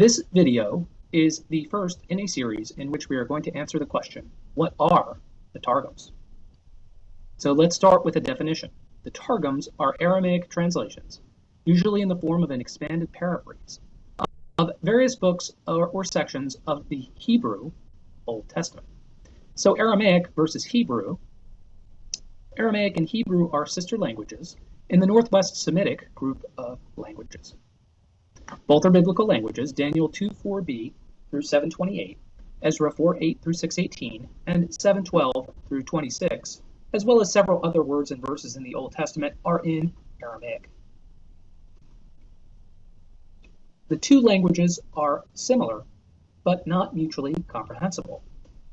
This video is the first in a series in which we are going to answer the question, what are the Targums? So let's start with a definition. The Targums are Aramaic translations, usually in the form of an expanded paraphrase, of various books or sections of the Hebrew Old Testament. So Aramaic versus Hebrew. Aramaic and Hebrew are sister languages in the Northwest Semitic group of languages. Both are biblical languages, Daniel 2:4b through 7:28, Ezra 4:8 through 6:18, and 7:12 through 26, as well as several other words and verses in the Old Testament, are in Aramaic. The two languages are similar, but not mutually comprehensible,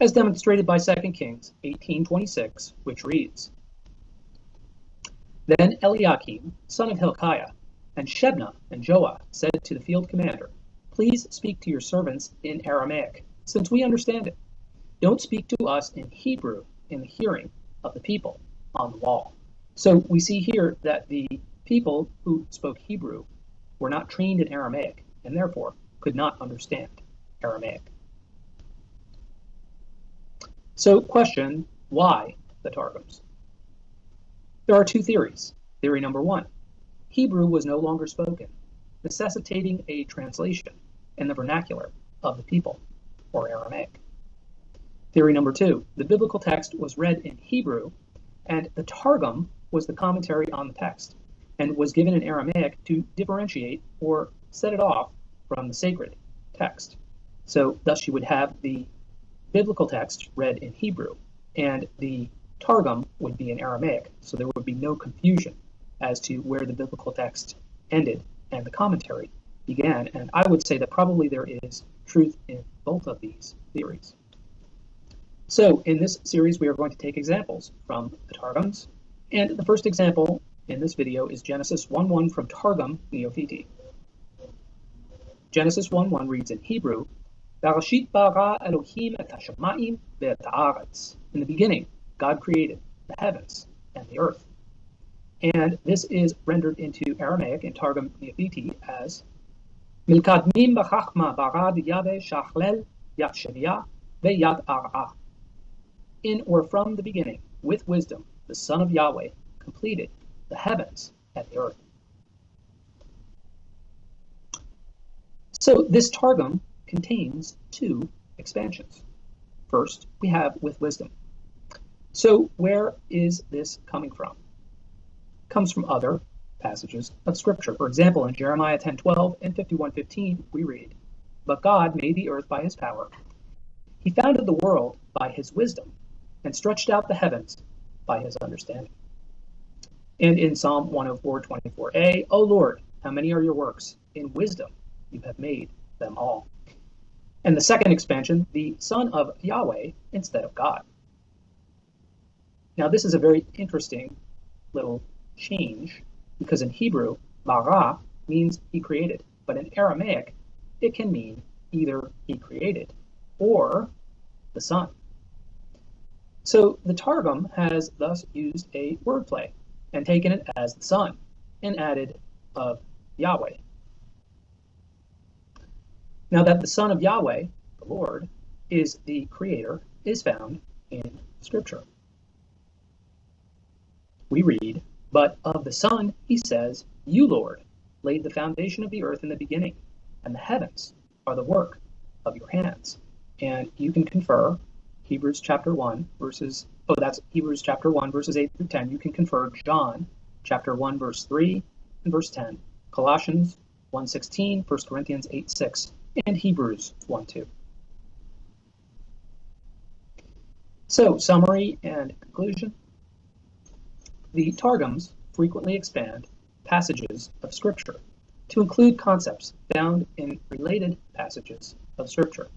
as demonstrated by 2 Kings 18:26, which reads, Then Eliakim, son of Hilkiah, and Shebna and Joah said to the field commander, Please speak to your servants in Aramaic, since we understand it. Don't speak to us in Hebrew in the hearing of the people on the wall. So we see here that the people who spoke Hebrew were not trained in Aramaic and therefore could not understand Aramaic. So question, why the Targums? There are two theories. Theory number one, Hebrew was no longer spoken, necessitating a translation in the vernacular of the people, or Aramaic. Theory number two, the biblical text was read in Hebrew, and the Targum was the commentary on the text, and was given in Aramaic to differentiate or set it off from the sacred text. So thus you would have the biblical text read in Hebrew, and the Targum would be in Aramaic, so there would be no confusion as to where the biblical text ended and the commentary began, and I would say that probably there is truth in both of these theories. So in this series we are going to take examples from the Targums, and the first example in this video is Genesis 1:1 from Targum Neofiti. Genesis 1:1 reads in Hebrew, Bereshit bara Elohim et hashamayim ve'et haaretz. In the beginning, God created the heavens and the earth. And this is rendered into Aramaic in Targum Neofiti as Milkadmim b'chachma bara b'yave shachlel yat shevia ve'yat ara'ah. In or from the beginning, with wisdom, the Son of Yahweh completed the heavens and the earth. So this Targum contains two expansions. First, we have with wisdom. So where is this coming from? It comes from other passages of Scripture. For example, in Jeremiah 10:12 and 51:15, we read, But God made the earth by his power. He founded the world by his wisdom and stretched out the heavens by his understanding. And in Psalm 104:24a, O Lord, how many are your works? In wisdom you have made them all. And the second expansion, the Son of Yahweh instead of God. Now this is a very interesting little change, because in Hebrew, bara means he created, but in Aramaic, it can mean either he created or the Son. So the Targum has thus used a wordplay and taken it as the Son and added of Yahweh. Now that the Son of Yahweh, the Lord, is the Creator, is found in Scripture. We read, But of the Son, he says, You, Lord, laid the foundation of the earth in the beginning, and the heavens are the work of your hands. And you can confer Hebrews chapter 1, verses 8 through 10. You can confer John chapter 1, verse 3 and verse 10, Colossians 1:16, 1 Corinthians 8:6, and Hebrews 1:2. So, summary and conclusion. The Targums frequently expand passages of Scripture to include concepts found in related passages of Scripture.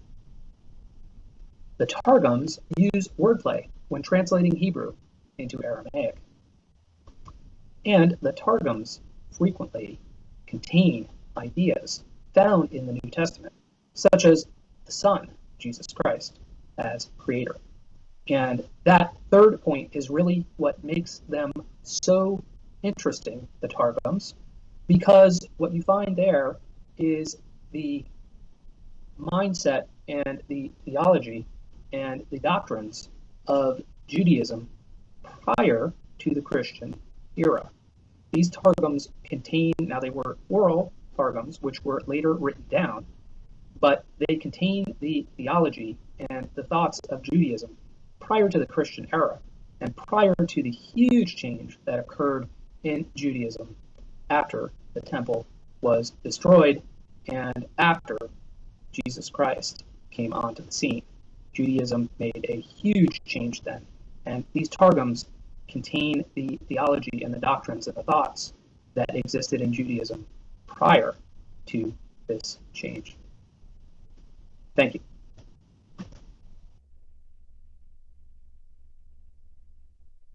The Targums use wordplay when translating Hebrew into Aramaic. And the Targums frequently contain ideas found in the New Testament, such as the Son, Jesus Christ, as Creator. And that third point is really what makes them so interesting, the Targums, because what you find there is the mindset and the theology and the doctrines of Judaism prior to the Christian era. These Targums contain, now they were oral Targums, which were later written down, but they contain the theology and the thoughts of Judaism prior to the Christian era and prior to the huge change that occurred in Judaism after the temple was destroyed and after Jesus Christ came onto the scene. Judaism made a huge change then, and these Targums contain the theology and the doctrines and the thoughts that existed in Judaism prior to this change. Thank you.